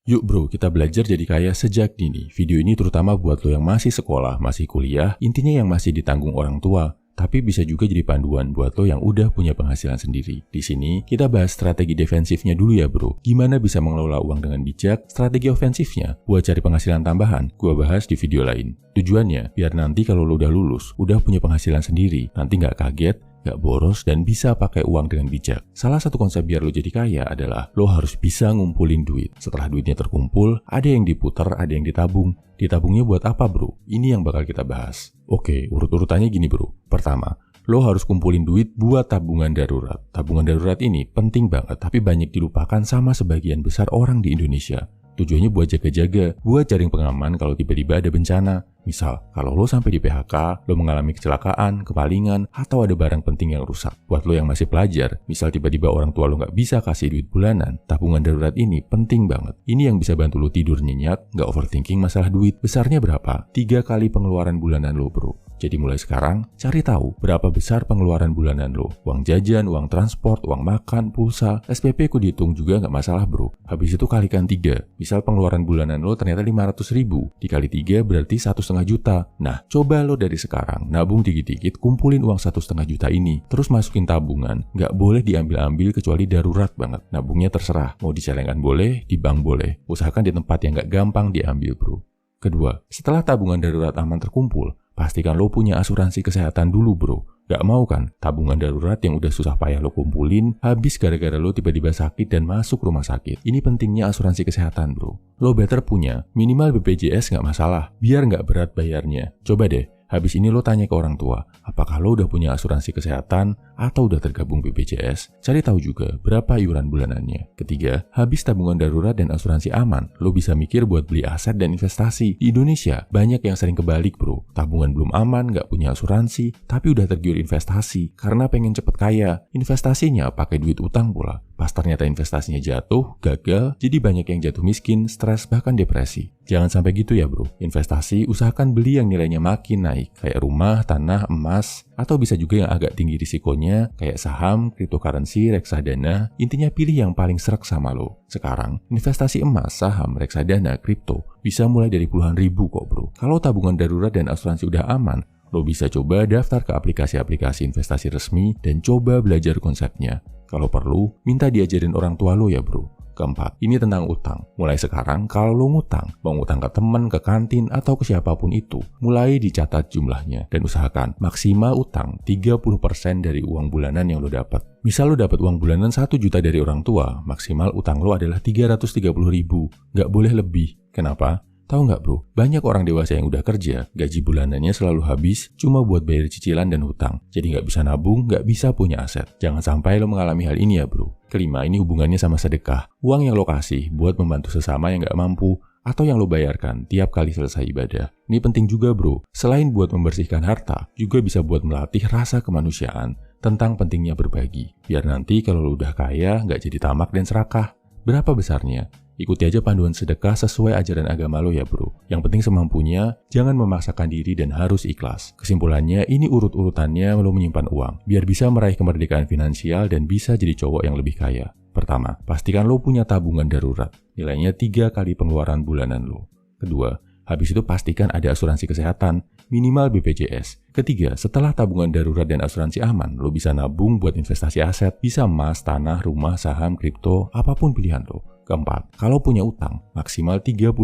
Yuk bro, kita belajar jadi kaya sejak dini. Video ini terutama buat lo yang masih sekolah, masih kuliah, intinya yang masih ditanggung orang tua. Tapi bisa juga jadi panduan buat lo yang udah punya penghasilan sendiri. Di sini, kita bahas strategi defensifnya dulu ya bro. Gimana bisa mengelola uang dengan bijak, strategi ofensifnya buat cari penghasilan tambahan, gua bahas di video lain. Tujuannya, biar nanti kalau lo udah lulus, udah punya penghasilan sendiri, nanti nggak kaget, nggak boros, dan bisa pakai uang dengan bijak. Salah satu konsep biar lo jadi kaya adalah lo harus bisa ngumpulin duit. Setelah duitnya terkumpul, ada yang diputar, ada yang ditabung. Ditabungnya buat apa bro? Ini yang bakal kita bahas. Oke, urut-urutannya gini bro. Pertama, lo harus kumpulin duit buat tabungan darurat. Tabungan darurat ini penting banget, tapi banyak dilupakan sama sebagian besar orang di Indonesia. Tujuannya buat jaga-jaga, buat jaring pengaman kalau tiba-tiba ada bencana. Misal, kalau lo sampai di PHK, lo mengalami kecelakaan, kepalingan, atau ada barang penting yang rusak. Buat lo yang masih pelajar, misal tiba-tiba orang tua lo nggak bisa kasih duit bulanan, tabungan darurat ini penting banget. Ini yang bisa bantu lo tidur nyenyak, nggak overthinking masalah duit. Besarnya berapa? 3 kali pengeluaran bulanan lo bro. Jadi mulai sekarang, cari tahu berapa besar pengeluaran bulanan lo. Uang jajan, uang transport, uang makan, pulsa, SPP ku dihitung juga nggak masalah bro. Habis itu kalikan 3. Misal pengeluaran bulanan lo ternyata 500.000. Dikali 3 berarti 1,5 juta. Nah, coba lo dari sekarang nabung dikit-dikit, kumpulin uang 1,5 juta ini. Terus masukin tabungan. Nggak boleh diambil-ambil kecuali darurat banget. Nabungnya terserah. Mau di celengan boleh, di bank boleh. Usahakan di tempat yang nggak gampang diambil bro. Kedua, setelah tabungan darurat aman terkumpul, pastikan lo punya asuransi kesehatan dulu bro. Gak mau kan tabungan darurat yang udah susah payah lo kumpulin habis gara-gara lo tiba-tiba sakit dan masuk rumah sakit. Ini pentingnya asuransi kesehatan bro. Lo better punya minimal BPJS gak masalah, biar gak berat bayarnya. Coba deh, habis ini lo tanya ke orang tua, apakah lo udah punya asuransi kesehatan atau udah tergabung BPJS? Cari tahu juga berapa iuran bulanannya. Ketiga, habis tabungan darurat dan asuransi aman, lo bisa mikir buat beli aset dan investasi. Di Indonesia, banyak yang sering kebalik bro. Tabungan belum aman, gak punya asuransi, tapi udah tergiur investasi karena pengen cepet kaya. Investasinya pakai duit utang pula. Pas ternyata investasinya jatuh, gagal, jadi banyak yang jatuh miskin, stres, bahkan depresi. Jangan sampai gitu ya bro. Investasi usahakan beli yang nilainya makin naik, kayak rumah, tanah, emas, atau bisa juga yang agak tinggi risikonya, kayak saham, cryptocurrency, reksadana. Intinya pilih yang paling serak sama lo. Sekarang, investasi emas, saham, reksadana, kripto bisa mulai dari puluhan ribu kok bro. Kalau tabungan darurat dan asuransi udah aman, lo bisa coba daftar ke aplikasi-aplikasi investasi resmi dan coba belajar konsepnya. Kalau perlu, minta diajarin orang tua lo ya bro. Keempat, ini tentang utang. Mulai sekarang, kalau lo ngutang, mau ngutang ke temen, ke kantin, atau ke siapapun itu, mulai dicatat jumlahnya. Dan usahakan maksimal utang 30% dari uang bulanan yang lo dapat. Misal lo dapat uang bulanan 1 juta dari orang tua, maksimal utang lo adalah 330.000. Nggak boleh lebih. Kenapa? Tahu nggak bro, banyak orang dewasa yang udah kerja, gaji bulanannya selalu habis cuma buat bayar cicilan dan hutang. Jadi nggak bisa nabung, nggak bisa punya aset. Jangan sampai lo mengalami hal ini ya bro. Kelima, ini hubungannya sama sedekah. Uang yang lo kasih buat membantu sesama yang nggak mampu, atau yang lo bayarkan tiap kali selesai ibadah. Ini penting juga bro. Selain buat membersihkan harta, juga bisa buat melatih rasa kemanusiaan tentang pentingnya berbagi. Biar nanti kalau lo udah kaya, nggak jadi tamak dan serakah. Berapa besarnya? Ikuti aja panduan sedekah sesuai ajaran agama lo ya bro. Yang penting semampunya, jangan memaksakan diri dan harus ikhlas. Kesimpulannya, ini urut-urutannya lo menyimpan uang, biar bisa meraih kemerdekaan finansial dan bisa jadi cowok yang lebih kaya. Pertama, pastikan lo punya tabungan darurat. Nilainya 3 kali pengeluaran bulanan lo. Kedua, habis itu pastikan ada asuransi kesehatan, minimal BPJS. Ketiga, setelah tabungan darurat dan asuransi aman, lo bisa nabung buat investasi aset, bisa emas, tanah, rumah, saham, kripto, apapun pilihan lo. Keempat, kalau punya utang, maksimal 30%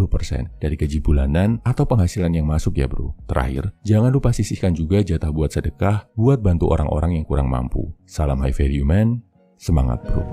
dari gaji bulanan atau penghasilan yang masuk ya bro. Terakhir, jangan lupa sisihkan juga jatah buat sedekah, buat bantu orang-orang yang kurang mampu. Salam high value man, semangat bro.